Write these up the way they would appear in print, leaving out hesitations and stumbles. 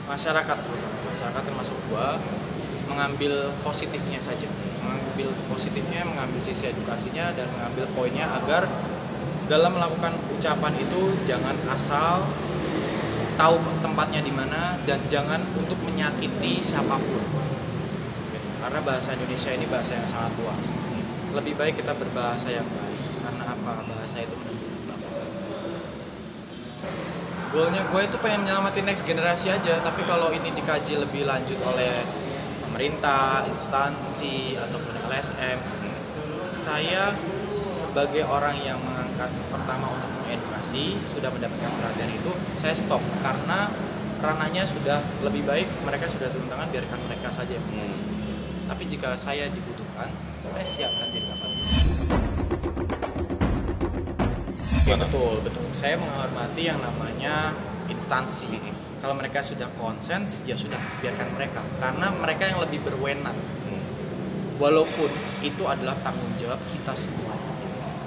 masyarakat terutama masyarakat termasuk gua mengambil positifnya saja, mengambil positifnya, mengambil sisi edukasinya dan mengambil poinnya agar dalam melakukan ucapan itu jangan asal tahu tempatnya di mana dan jangan untuk menyakiti siapapun gitu. Karena bahasa Indonesia ini bahasa yang sangat luas, lebih baik kita berbahasa yang baik karena apa, bahasa itu menunjukkan bangsa. Goalnya gue itu pengen nyelamatin next generasi aja, tapi kalau ini dikaji lebih lanjut oleh pemerintah, instansi, ataupun LSM, saya sebagai orang yang mengangkat pertama untuk mengedukasi, sudah mendapatkan perhatian itu, saya stop karena ranahnya sudah lebih baik, mereka sudah turun tangan, biarkan mereka saja yang mengaji. Tapi jika saya dibutuhkan, saya siap hadir kapan. Ya, betul. Saya menghormati yang namanya instansi. Kalau mereka sudah konsens, ya sudah, biarkan mereka. Karena mereka yang lebih berwenang. Walaupun itu adalah tanggung jawab kita semua.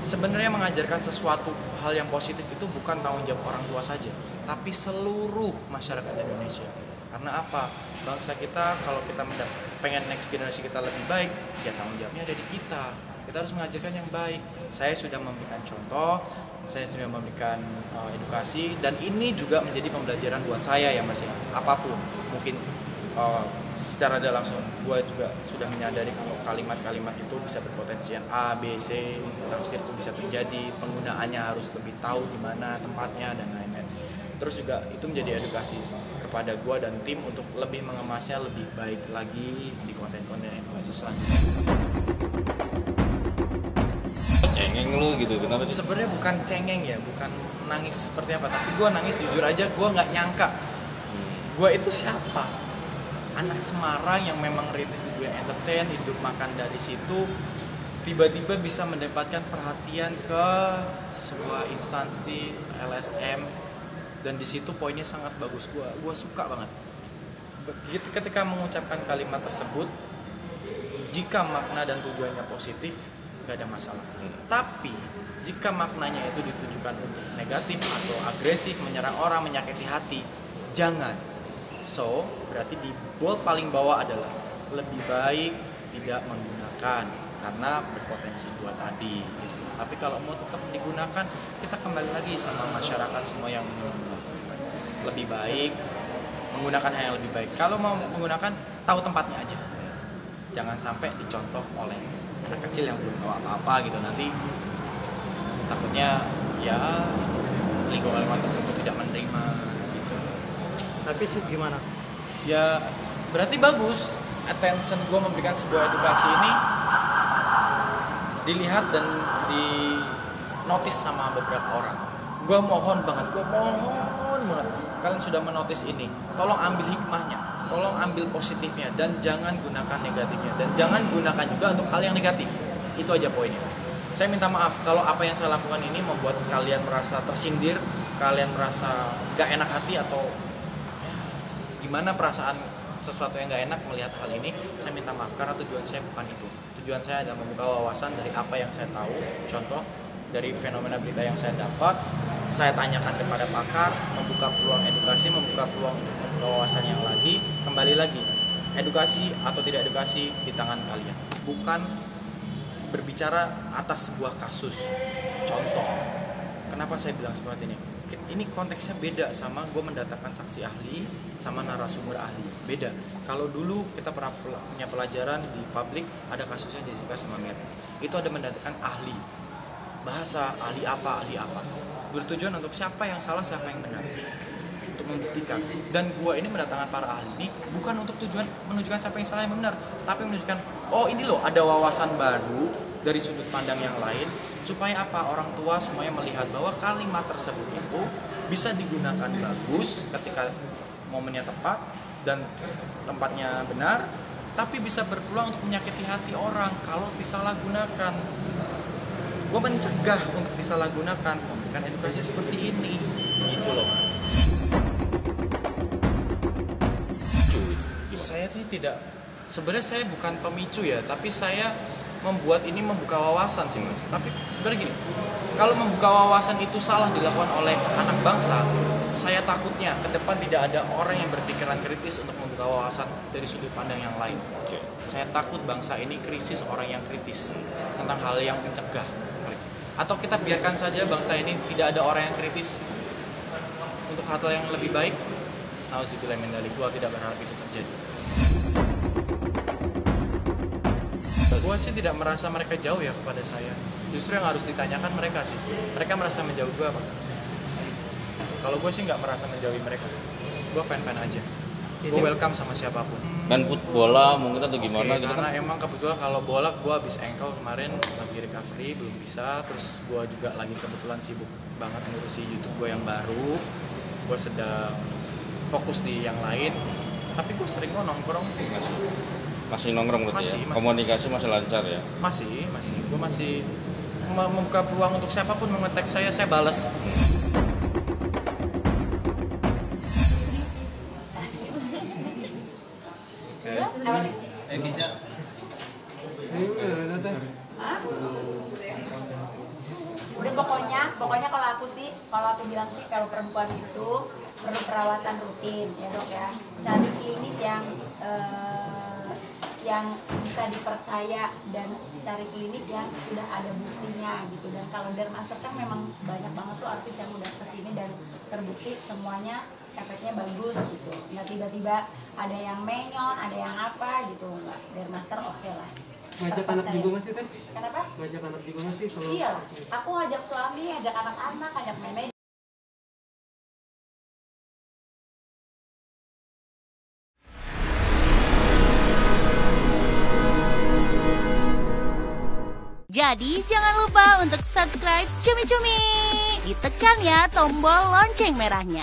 Sebenarnya mengajarkan sesuatu hal yang positif itu bukan tanggung jawab orang tua saja, tapi seluruh masyarakat Indonesia. Karena apa? Bangsa kita kalau kita pengen next generasi kita lebih baik, ya tanggung jawabnya ada di kita. Kita harus mengajarkan yang baik. Saya sudah memberikan contoh, saya sudah memberikan edukasi, dan ini juga menjadi pembelajaran buat saya ya Mas ya. Apapun, mungkin secara tidak langsung gue juga sudah menyadari kalau kalimat-kalimat itu bisa berpotensi A, B, C, tafsir itu bisa terjadi, penggunaannya harus lebih tahu di mana tempatnya dan lain-lain. Terus juga itu menjadi edukasi kepada gue dan tim untuk lebih mengemasnya lebih baik lagi di konten-konten edukasi selanjutnya. Cengeng lu gitu, kenapa sih? Sebenarnya bukan cengeng ya, bukan nangis seperti apa, tapi gue nangis jujur aja, gue nggak nyangka gue itu siapa, anak Semarang yang memang rintis di dunia entertain, hidup makan dari situ, tiba-tiba bisa mendapatkan perhatian ke sebuah instansi LSM, dan di situ poinnya sangat bagus, gue suka banget. Begitu ketika mengucapkan kalimat tersebut, jika makna dan tujuannya positif, gak ada masalah. Tapi jika maknanya itu ditujukan untuk negatif atau agresif, menyerang orang, menyakiti hati, jangan. So, berarti di bold paling bawah adalah lebih baik tidak menggunakan karena berpotensi buat tadi gitu. Tapi kalau mau tetap digunakan, kita kembali lagi sama masyarakat semua yang menggunakan. Lebih baik menggunakan hal yang lebih baik. Kalau mau menggunakan, tahu tempatnya aja. Jangan sampai dicontoh oleh anak kecil yang belum tahu apa-apa gitu, nanti takutnya ya lingkungan tertentu tidak menerima gitu. Tapi sih gimana? Ya berarti bagus, attention gue memberikan sebuah edukasi ini dilihat dan di notice sama beberapa orang. Gue mohon banget kalian sudah menotis ini, tolong ambil hikmahnya, tolong ambil positifnya, dan jangan gunakan negatifnya, dan jangan gunakan juga untuk hal yang negatif. Itu aja poinnya. Saya minta maaf kalau apa yang saya lakukan ini membuat kalian merasa tersindir, kalian merasa gak enak hati, atau ya, gimana perasaan sesuatu yang gak enak melihat hal ini. Saya minta maaf karena tujuan saya bukan itu. Tujuan saya adalah membuka wawasan dari apa yang saya tahu. Contoh dari fenomena berita yang saya dapat, saya tanyakan kepada pakar, membuka peluang edukasi, membuka peluang untuk membuka wawasan yang lagi. Kembali lagi, edukasi atau tidak edukasi di tangan kalian, bukan berbicara atas sebuah kasus. Contoh, kenapa saya bilang seperti ini? Ini konteksnya beda sama gue mendatangkan saksi ahli sama narasumber ahli, beda. Kalau dulu kita pernah punya pelajaran di publik, ada kasusnya Jessica sama Mir, itu ada mendatangkan ahli bahasa, ahli apa, bertujuan untuk siapa yang salah, siapa yang benar, untuk membuktikan. Dan gua ini mendatangkan para ahli ini bukan untuk tujuan menunjukkan siapa yang salah yang benar, tapi menunjukkan, oh ini loh ada wawasan baru dari sudut pandang yang lain, supaya apa, orang tua semuanya melihat bahwa kalimat tersebut itu bisa digunakan bagus ketika momennya tepat dan tempatnya benar, tapi bisa berpeluang untuk menyakiti hati orang kalau disalahgunakan. Gue mencegah untuk disalahgunakan, memberikan edukasi seperti ini, gitu loh Mas. Saya sih tidak, sebenarnya saya bukan pemicu ya, tapi saya membuat ini membuka wawasan sih Mas. Tapi sebenarnya gini, kalau membuka wawasan itu salah dilakukan oleh anak bangsa, Saya takutnya ke depan tidak ada orang yang berpikiran kritis untuk membuka wawasan dari sudut pandang yang lain. Saya takut bangsa ini krisis orang yang kritis tentang hal yang mencegah. Atau kita biarkan saja bangsa ini tidak ada orang yang kritis untuk hal yang lebih baik. Nauzubillah min dzalik, gua tidak berharap itu terjadi. Gua sih tidak merasa mereka jauh ya kepada saya. Justru yang harus ditanyakan mereka sih. Mereka merasa menjauh gua apa? Kalau gue sih nggak merasa menjauhi mereka. Gue fan-fan aja. Gue welcome sama siapapun. Main bola mungkin atau gimana gitu karena kan? emang kebetulan kalau bola gue habis ankle kemarin lagi recovery belum bisa. Terus gue juga lagi kebetulan sibuk banget ngurusi YouTube gue yang baru. Gue sedang fokus di yang lain. Tapi gue sering kok nongkrong. Masih nongkrong berarti Masih. Komunikasi masih lancar ya? Masih. Gue masih membuka peluang untuk siapapun mengetek saya balas. Udah pokoknya kalau aku bilang sih kalau perempuan itu perlu perawatan rutin ya dok ya. Cari klinik yang bisa dipercaya dan cari klinik yang sudah ada buktinya gitu. Dan kalau Dermaster kan memang banyak banget tuh artis yang udah kesini dan terbukti semuanya efeknya bagus gitu. Nggak tiba-tiba ada yang menyon, ada yang apa gitu, nggak. Dermaster oke lah. Ngajak anak juga masih teh? Kenapa? Ngajak anak juga masih kalau? Iya lah, aku ngajak suami, ngajak anak-anak, ngajak manajer. Jadi jangan lupa untuk subscribe Cumi Cumi. Ditekan ya tombol lonceng merahnya.